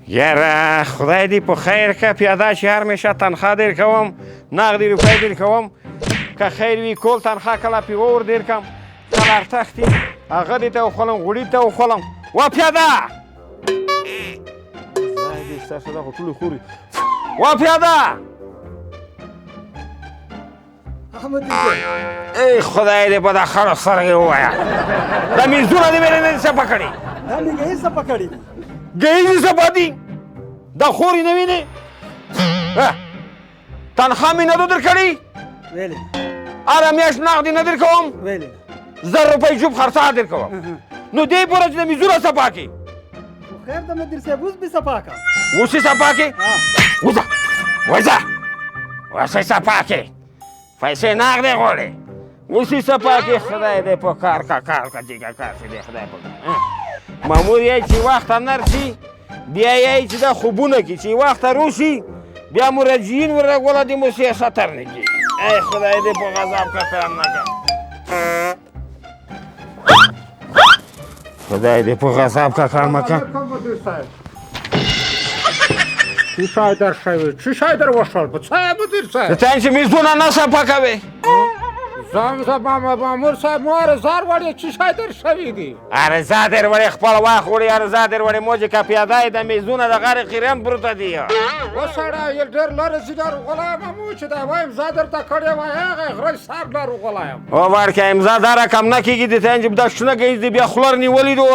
یاره خدای دې په خیر که پیاده شي همیشه تنخوا دیر کوم نغدي روپۍ دیر کوم که خیر وي کول تنخوا کله پې اور دیر کم کله ارتښتي هغه دې ته وخولم غوړي ته وخولم وا پیاده خدای دې ستاسو دا خو ټولې خوري وا پیاده ای خدای دې په دا خړو سترګې ووایه دا میزونه دې مې نه دي صفا کړي دا مې ګهیز صفا کړي دي ګهیز صفا دي دا خورې نه وینې تنخوا مې نه دو در کړي ویلې هره میاشت نغدي نه در کوم ویلې 1000 روپۍ جوب خرڅه در کوم نو دې پوره چې د میزونه صفا کړي خو خیر د مدیر صاحب اوس به صفا کړه اوس یې صفا کړي وځه وځه اوس یې صفا کړي پیسې نغدې غواړې اوس یې صفا کړي خدای دې په کار کا جګه کار چې دې خدای په مامور یې چې وخته نرسي بیا یې چې دا خوبونه کې چې وخته روشي بیا مرجعین ورغوله دې مو سیاستر نه کړي ای خدای دې په غضب کا کار نه کړه خدای دې په غضب کا کار مه کړه چی شای در شوی؟ چی شای در وشال؟ با چای مدیر صاحب؟ ته چې میزونه نه صفا کوې زنگ زبان مامور صاحب مو زار وړی چی شای در شوی دی؟ عرضه در وړې خپل واخ وړې عرضه در وړې موجې که پیاده یې د میزونه د غاړې خیرن پروته دي و سړی یې ډېر لرې زیګر وغولایم مو چې دا وایم زه درته کړې وای هغه غره صاحب لر وغولایم او ورکه امضا دا رقم نه کېږي د ته دا شنه ګهیز دی بیا خولر نیولي دو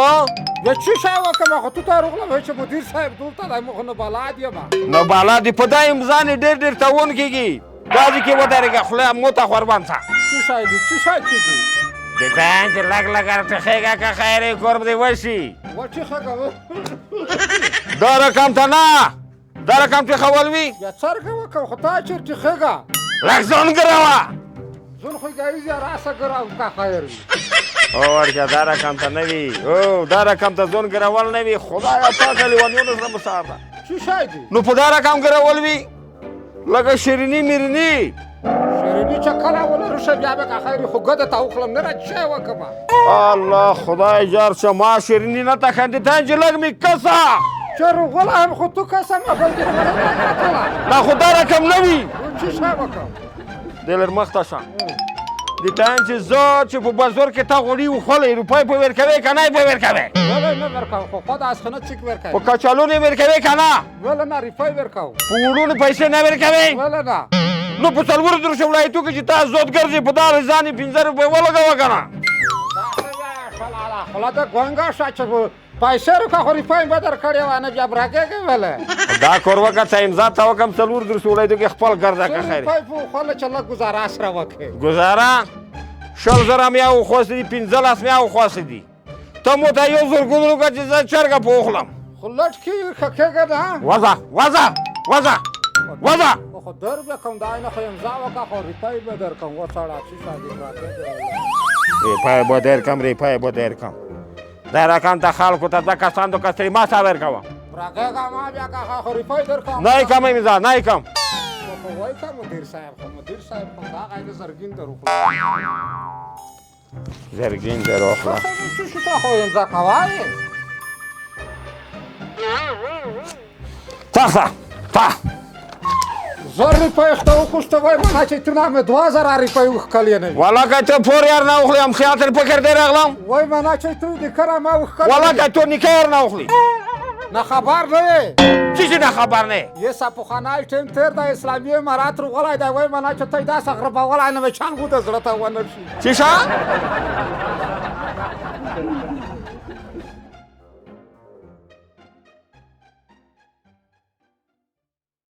یا چی شای وکړم خو تو ته روغلم چې مدیر صاحب دلته دی مو خو نه بلد یم نو بالا دې په دا امضا نه ډېر تاون کېږي دا دې کې ودرېږه خوله مو ته قربان شه چی شای دی چی شای چی دی د ته چې لږ لږ ارټښېږه که خیر یې کورب دې وشي و چی ښه دا رقم ته نه دا رقم ته خول وي یا څرګه وکړم خو تا چېرته ښېږه لږ ځان ګروه زون خو ګایز یا راسه ګراو که خیر وي او ورکه دا رقم ته نه وي او دا رقم ته ځون ګرول نه وي خدایه پاکه لیونیانو سره مسار ده چی شای دی نو په دا رقم ګرول وي لکه شیریني میریني شیریني چې کله ولرو شه بیا به که خیر خو ګده ته وخورم نه را چای وکړم الله خدای جار شه ما شیریني نه ته خندې ته چې لږ مې کسه چې روغلایم خو تو کسه مه بلکې نه خو دا رقم نه وي چی شای وکړم دی لږ مخته شه د ته چې زه چې په بازار کې تا غوړي وخولی روپۍ په ورکوې که نه یې په ورکوې ولې نه ورکوم خو خود اسخانه چیک ورکوي په کچالونو یې ورکوې که نه ولې نه ریفای ورکوم په وړونو پیسې نه ورکوې ولې نه نو په څلورو درشو ولایتو کې چې تا زود ګرځې په دا ځان یې 15 روپۍ ولګوه که نه خوله د ګونګا شه چې پیسې روکه خو ریفای به در کړې وای نه بیا براکېږې ولې دا کور وکړه چې امضا ته وکړم څلور درسو ولایتو کې خپل ګرځه که خیر ریفای په خوله چې لږ ګزاره سره وکړې ګزاره 100,000 مې وخوستې دي 15 مې وخوستې دي ته مو ته 1,000 وکړه چې زه چرګه په وخلم خو لټ کې ښه کېږه نه وځه خو در به کوم دا نه خو امضا وکړه خو ریفای به در کوم و سړی چی شادي ریپای به در کم دا رقم ته خلکو ته دا کسان دو کسری ما څه ورکوم براکېږه ما بیا که خو ریفای در کوم نه یې کم امضا نه یې کم خو وایي که مدیر صاحب خو دا غیر زرګین در وخورم زرګین در وخوره چی شو ته خو امضا کوایې تا 1000 روپۍ خو ته وخوسته وای مانه چې تو نه مې 2000 روپۍ وښکلې نه وي والا که ته پور یار نه وخلی هم خیال تر فکر دی راغلم وای مانه چې تو د کره ما وښکلې والا که تو نیکه یار نه وخلی نه خبر نه یې چی چې نه خبر نه یه سپوخانای ټیم تیر د اسلامي امارات روغلی دی وای مانه چې ته داسې غربولی نه مې چانګو د زړه ته ونه شي چی شه